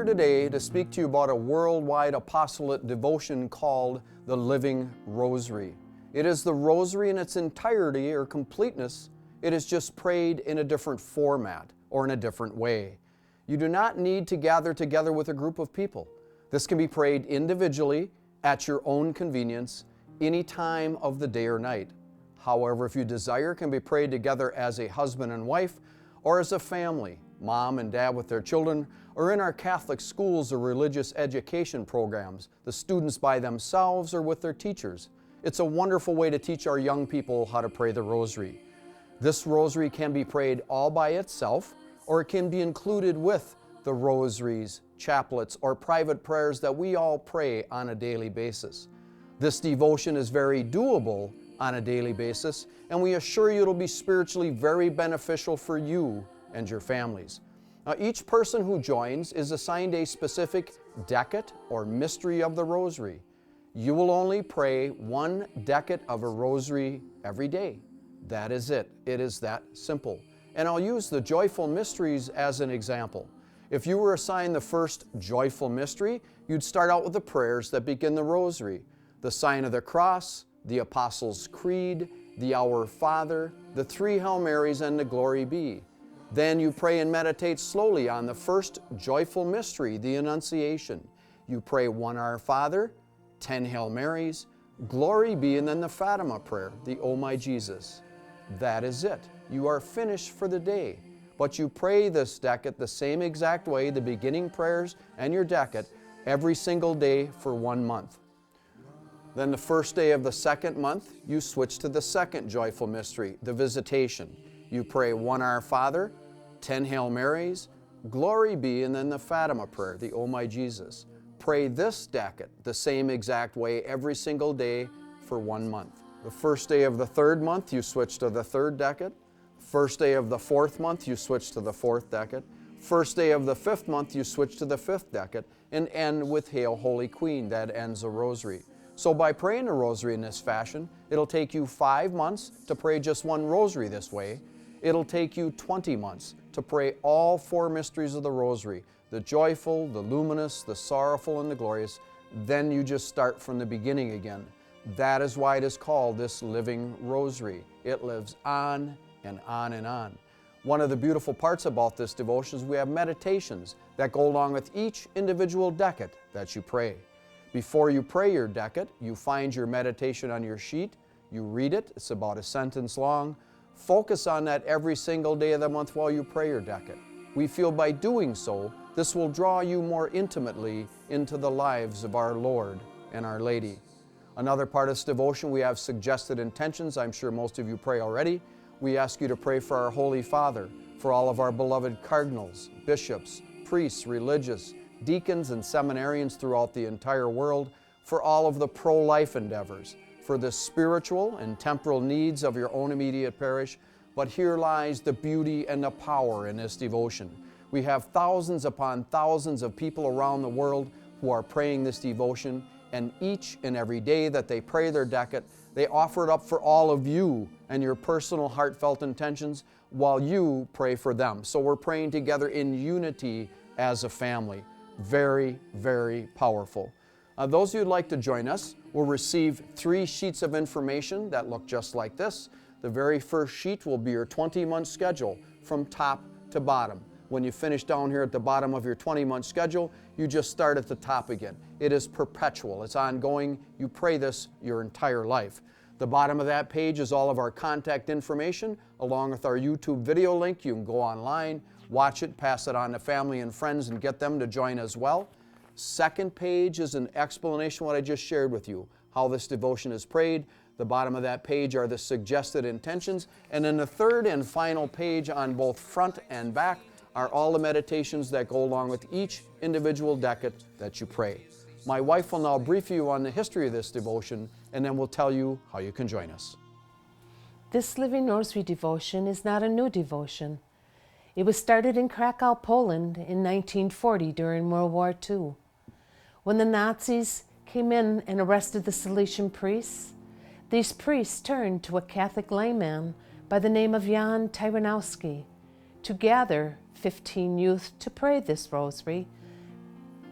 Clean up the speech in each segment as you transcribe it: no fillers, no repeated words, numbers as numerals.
here today to speak to you about a worldwide apostolate devotion called the Living Rosary. It is the Rosary in its entirety or completeness. It is just prayed in a different format or in a different way. You do not need to gather together with a group of people. This can be prayed individually at your own convenience, any time of the day or night. However, if you desire, it can be prayed together as a husband and wife or as a family, mom and dad with their children, or in our Catholic schools or religious education programs, the students by themselves or with their teachers. It's a wonderful way to teach our young people how to pray the Rosary. This Rosary can be prayed all by itself, or it can be included with the rosaries, chaplets, or private prayers that we all pray on a daily basis. This devotion is very doable on a daily basis, and we assure you it'll be spiritually very beneficial for you and your families. Now, each person who joins is assigned a specific decade or mystery of the Rosary. You will only pray one decade of a Rosary every day. That is it. It is that simple. And I'll use the joyful mysteries as an example. If you were assigned the first joyful mystery, you'd start out with the prayers that begin the Rosary: the sign of the cross, the Apostles' Creed, the Our Father, the three Hail Marys, and the Glory Be. Then you pray and meditate slowly on the first joyful mystery, the Annunciation. You pray one Our Father, 10 Hail Marys, Glory Be, and then the Fatima prayer, the O My Jesus. That is it. You are finished for the day. But you pray this decade the same exact way, the beginning prayers and your decade, every single day for 1 month. Then the first day of the second month, you switch to the second joyful mystery, the Visitation. You pray one Our Father, 10 Hail Marys, Glory Be, and then the Fatima prayer, the O My Jesus. Pray this decade the same exact way every single day for 1 month. The first day of the third month, you switch to the third decade. First day of the fourth month, you switch to the fourth decade. First day of the fifth month, you switch to the fifth decade, and end with Hail Holy Queen. That ends the Rosary. So by praying the Rosary in this fashion, it'll take you 5 months to pray just one Rosary this way. It'll take you 20 months to pray all 4 mysteries of the Rosary: the joyful, the luminous, the sorrowful, and the glorious. Then you just start from the beginning again. That is why it is called this Living Rosary. It lives on and on and on. One of the beautiful parts about this devotion is we have meditations that go along with each individual decade that you pray. Before you pray your decade, you find your meditation on your sheet, you read it, it's about a sentence long. Focus on that every single day of the month while you pray your decade. We feel by doing so, this will draw you more intimately into the lives of our Lord and Our Lady. Another part of this devotion, we have suggested intentions. I'm sure most of you pray already. We ask you to pray for our Holy Father, for all of our beloved cardinals, bishops, priests, religious, deacons, and seminarians throughout the entire world, for all of the pro-life endeavors, for the spiritual and temporal needs of your own immediate parish. But here lies the beauty and the power in this devotion. We have thousands upon thousands of people around the world who are praying this devotion, and each and every day that they pray their decade, they offer it up for all of you and your personal heartfelt intentions while you pray for them. So we're praying together in unity as a family. Very, very powerful. Those of you who'd like to join us will receive 3 sheets of information that look just like this. The very first sheet will be your 20-month schedule from top to bottom. When you finish down here at the bottom of your 20-month schedule, you just start at the top again. It is perpetual. It's ongoing. You pray this your entire life. The bottom of that page is all of our contact information, along with our YouTube video link. You can go online, watch it, pass it on to family and friends, and get them to join as well. Second page is an explanation of what I just shared with you, how this devotion is prayed. The bottom of that page are the suggested intentions. And then the third and final page on both front and back are all the meditations that go along with each individual decade that you pray. My wife will now brief you on the history of this devotion, and then we'll tell you how you can join us. This Living Rosary devotion is not a new devotion. It was started in Krakow, Poland in 1940 during World War II. When the Nazis came in and arrested the Salesian priests, these priests turned to a Catholic layman by the name of Jan Tyranowski to gather 15 youth to pray this rosary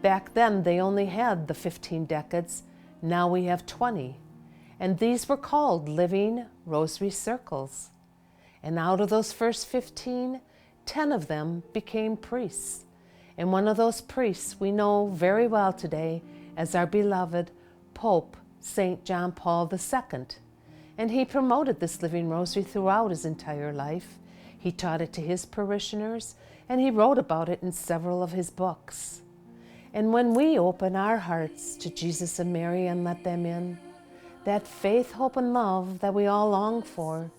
Back then, they only had the 15 decades. Now we have 20. And these were called living rosary circles. And out of those first 15, 10 of them became priests. And one of those priests we know very well today as our beloved Pope St. John Paul II. And he promoted this living rosary throughout his entire life. He taught it to his parishioners, and he wrote about it in several of his books. And when we open our hearts to Jesus and Mary and let them in, that faith, hope, and love that we all long for,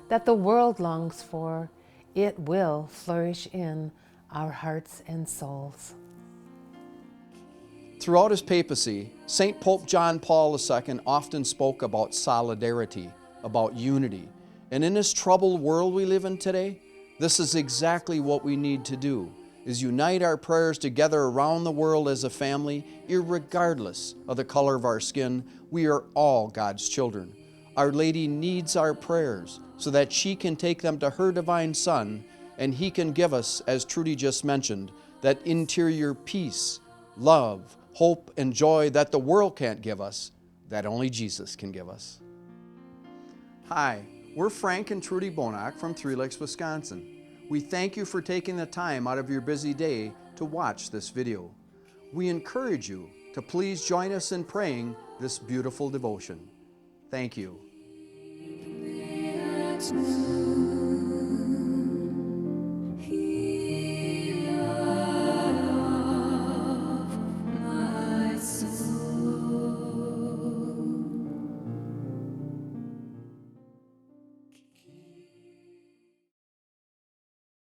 that the world longs for, it will flourish in our hearts and souls. Throughout his papacy, St. Pope John Paul II often spoke about solidarity, about unity. And in this troubled world we live in today, this is exactly what we need to do, is unite our prayers together around the world as a family, irregardless of the color of our skin. We are all God's children. Our Lady needs our prayers so that she can take them to her divine Son, and he can give us, as Trudy just mentioned, that interior peace, love, hope, and joy that the world can't give us, that only Jesus can give us. Hi, we're Frank and Trudy Bonack from Three Lakes, Wisconsin. We thank you for taking the time out of your busy day to watch this video. We encourage you to please join us in praying this beautiful devotion. Thank you.